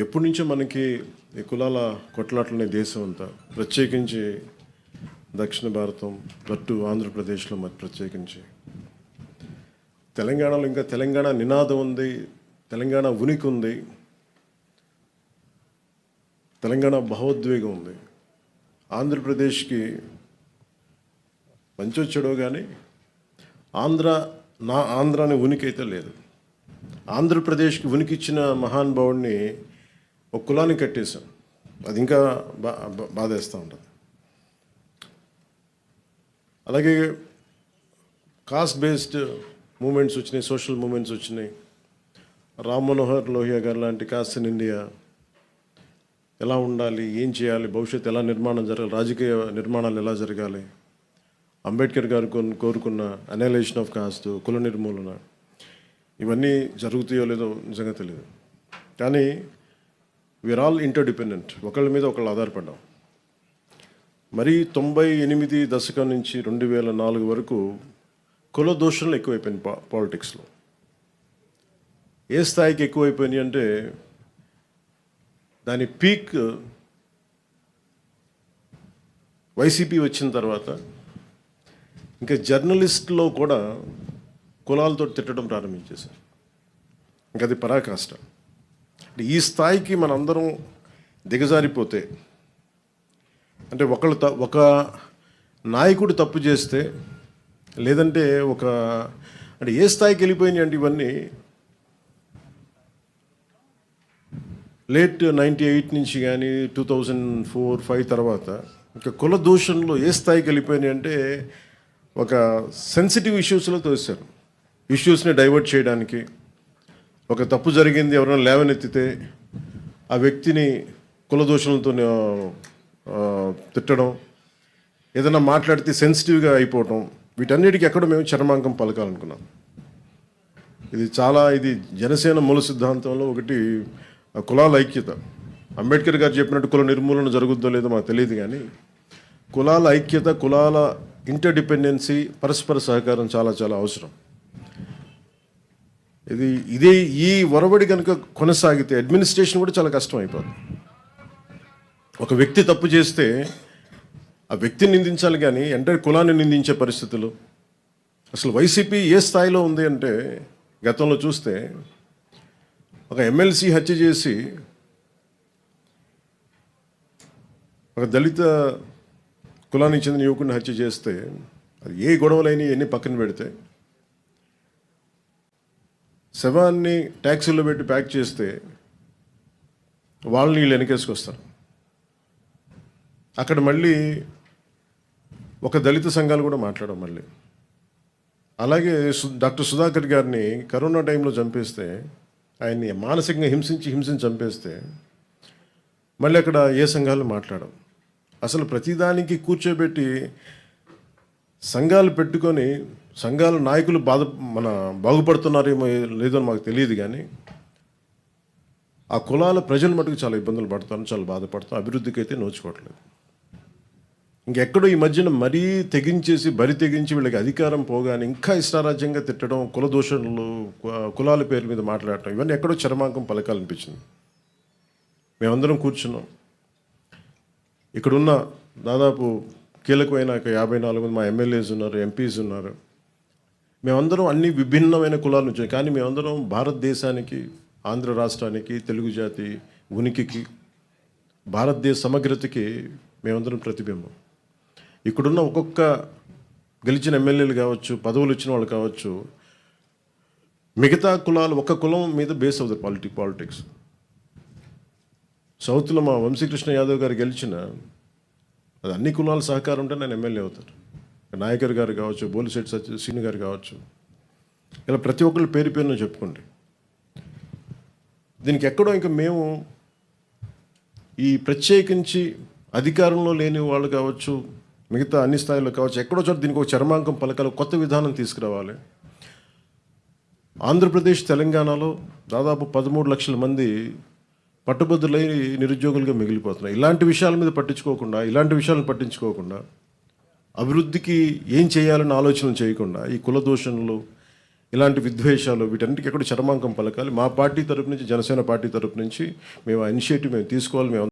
ఎప్పటి నుంచో మనకి ఈ కులాల కొట్లాటలనే దేశం అంతా, ప్రత్యేకించి దక్షిణ భారతం, అటు ఆంధ్రప్రదేశ్లో మరి ప్రత్యేకించి తెలంగాణలో ఇంకా తెలంగాణ నినాదం ఉంది, తెలంగాణ ఉనికి ఉంది, తెలంగాణ భావోద్వేగం ఉంది. ఆంధ్రప్రదేశ్కి మంచి వచ్చాడో కానీ ఆంధ్ర అనే ఉనికి అయితే లేదు. ఆంధ్రప్రదేశ్కి ఉనికి ఇచ్చిన మహానుభావుడిని ఒక కులాన్ని కట్టేశాం. అది ఇంకా బాధేస్తూ ఉంటుంది. అలాగే కాస్ట్ బేస్డ్ మూమెంట్స్ వచ్చినాయి, సోషల్ మూమెంట్స్ వచ్చినాయి. రామ్ మనోహర్ లోహియా గారు లాంటి కాస్ట్ ఇన్ ఇండియా ఎలా ఉండాలి, ఏం చేయాలి, భవిష్యత్తు ఎలా నిర్మాణం జరగాలి, రాజకీయ నిర్మాణాలు ఎలా జరగాలి, అంబేద్కర్ గారు కోరుకున్న అనలైజేషన్ ఆఫ్ కాస్ట్, కుల నిర్మూలన, ఇవన్నీ జరుగుతాయో లేదో నిజంగా తెలియదు. కానీ వీఆర్ ఆల్ ఇంటర్డిపెండెంట్, ఒకళ్ళ మీద ఒకళ్ళు ఆధారపడ్డాం. మరీ 98 దశకం నుంచి 2004 వరకు కుల దూషణలు ఎక్కువైపోయినాయి పాలిటిక్స్లో. ఏ స్థాయికి ఎక్కువైపోయినాయి అంటే దాని పీక్ వైసీపీ వచ్చిన తర్వాత ఇంకా జర్నలిస్ట్లో కూడా కులాలతో తిట్టడం ప్రారంభించేశారు. ఇంకా అది పరాకాష్ట. అంటే ఈ స్థాయికి మనందరం దిగజారిపోతే, అంటే ఒక నాయకుడు తప్పు చేస్తే, లేదంటే అంటే ఏ స్థాయికి వెళ్ళిపోయినాయి అంటే ఇవన్నీ లేట్ 98 నుంచి కానీ 2004-05 తర్వాత ఇంకా కుల దూషణలో ఏ స్థాయికి వెళ్ళిపోయినాయి అంటే ఒక సెన్సిటివ్ ఇష్యూస్లో తోసారు. ఇష్యూస్ని డైవర్ట్ చేయడానికి, ఒక తప్పు జరిగింది ఎవరైనా లేవనెత్తితే ఆ వ్యక్తిని కుల దూషణలతో తిట్టడం, ఏదైనా మాట్లాడితే సెన్సిటివ్గా అయిపోవటం, వీటన్నిటికీ ఎక్కడో మేము చర్మాంకం పలకాలనుకున్నాం. ఇది జనసేన మూల సిద్ధాంతంలో ఒకటి కులాల ఐక్యత. అంబేద్కర్ గారు చెప్పినట్టు కుల నిర్మూలన జరుగుద్దో లేదో మాకు తెలియదు, కానీ కులాల ఐక్యత, కులాల ఇంటర్డిపెండెన్సీ, పరస్పర సహకారం చాలా చాలా అవసరం. ఇదే ఈ ఒరవడి కనుక కొనసాగితే అడ్మినిస్ట్రేషన్ కూడా చాలా కష్టం అయిపోతుంది. ఒక వ్యక్తి తప్పు చేస్తే ఆ వ్యక్తిని నిందించాలి కానీ ఎంటైర్ కులాన్ని నిందించే పరిస్థితులు. అసలు వైసీపీ ఏ స్థాయిలో ఉంది అంటే గతంలో చూస్తే ఒక ఎమ్మెల్సీ హత్య చేసి ఒక దళిత కులానికి చెందిన యువకుడిని హత్య చేస్తే అది ఏ గొడవలైనా ఎన్ని పక్కన పెడితే, శవాన్ని ట్యాక్సీలో పెట్టి ప్యాక్ చేస్తే వాళ్ళని వీళ్ళు వెనకేసుకొస్తారు. అక్కడ మళ్ళీ ఒక దళిత సంఘాలు కూడా మాట్లాడడం మళ్ళీ. అలాగే డాక్టర్ సుధాకర్ గారిని కరోనా టైంలో చంపేస్తే, ఆయన్ని మానసికంగా హింసించి చంపేస్తే మళ్ళీ అక్కడ ఏ సంఘాలు మాట్లాడడం. అసలు ప్రతిదానికి కూర్చోబెట్టి సంఘాలు పెట్టుకొని సంఘాల నాయకులు బాగుపడుతున్నారేమో లేదో మాకు తెలియదు, కానీ ఆ కులాల ప్రజలు మటుకు చాలా ఇబ్బందులు పడతారు, చాలా బాధపడతారు, అభివృద్ధికి అయితే నోచుకోవట్లేదు. ఇంకెక్కడో ఈ మధ్యన మరీ బరి తెగించి వీళ్ళకి అధికారం పోగానే ఇంకా ఇష్టారాజ్యంగా తిట్టడం, కుల దూషణలు, కులాల పేర్ల మీద మాట్లాడటం, ఇవన్నీ ఎక్కడో చరమాంకం పలకాలనిపించింది. మేమందరం కూర్చున్నాం. ఇక్కడున్న దాదాపు కీలకమైన 54 మంది మా ఎమ్మెల్యేస్ ఉన్నారు, ఎంపీస్ ఉన్నారు. మేమందరం అన్ని విభిన్నమైన కులాల నుంచి, కానీ మేమందరం భారతదేశానికి, ఆంధ్ర రాష్ట్రానికి, తెలుగు జాతి ఉనికికి, భారతదేశ సమగ్రతకి మేమందరం ప్రతిబింబం. ఇక్కడున్న ఒక్కొక్క గెలిచిన ఎమ్మెల్యేలు కావచ్చు, పదవులు ఇచ్చిన వాళ్ళు కావచ్చు, మిగతా కులాలు ఒక కులం మీద బేస్ అవుతారు పాలిటిక్స్. సౌత్లో మా వంశీకృష్ణ యాదవ్ గారు గెలిచిన, అది అన్ని కులాల సహకారం ఉంటే నేను ఎమ్మెల్యే అవుతారు. నాయకర్ గారు కావచ్చు, బోలిశెట్టి శ్రీను గారు కావచ్చు, ఇలా ప్రతి ఒక్కళ్ళు పేరు పేరున చెప్పుకోండి. దీనికి ఎక్కడో ఇంకా మేము ఈ ప్రత్యేకించి అధికారంలో లేని వాళ్ళు కావచ్చు, మిగతా అన్ని స్థాయిలో కావచ్చు, ఎక్కడో చోట దీనికి ఒక చర్మాంకం పలకాలి, కొత్త విధానం తీసుకురావాలి. ఆంధ్రప్రదేశ్, తెలంగాణలో దాదాపు 13 లక్షల మంది పట్టుబద్దులై నిరుద్యోగులుగా మిగిలిపోతున్నారు. ఇలాంటి విషయాలను పట్టించుకోకుండా, అభివృద్ధికి ఏం చేయాలని ఆలోచన చేయకుండా, ఈ కుల దూషణలు, ఇలాంటి విద్వేషాలు వీటన్నిటికీ ఎక్కడ చరమాంకం పలకాలి. మా పార్టీ తరపు నుంచి, జనసేన పార్టీ తరపు నుంచి మేము ఆ ఇనిషియేటివ్ మేము తీసుకోవాలి. మేము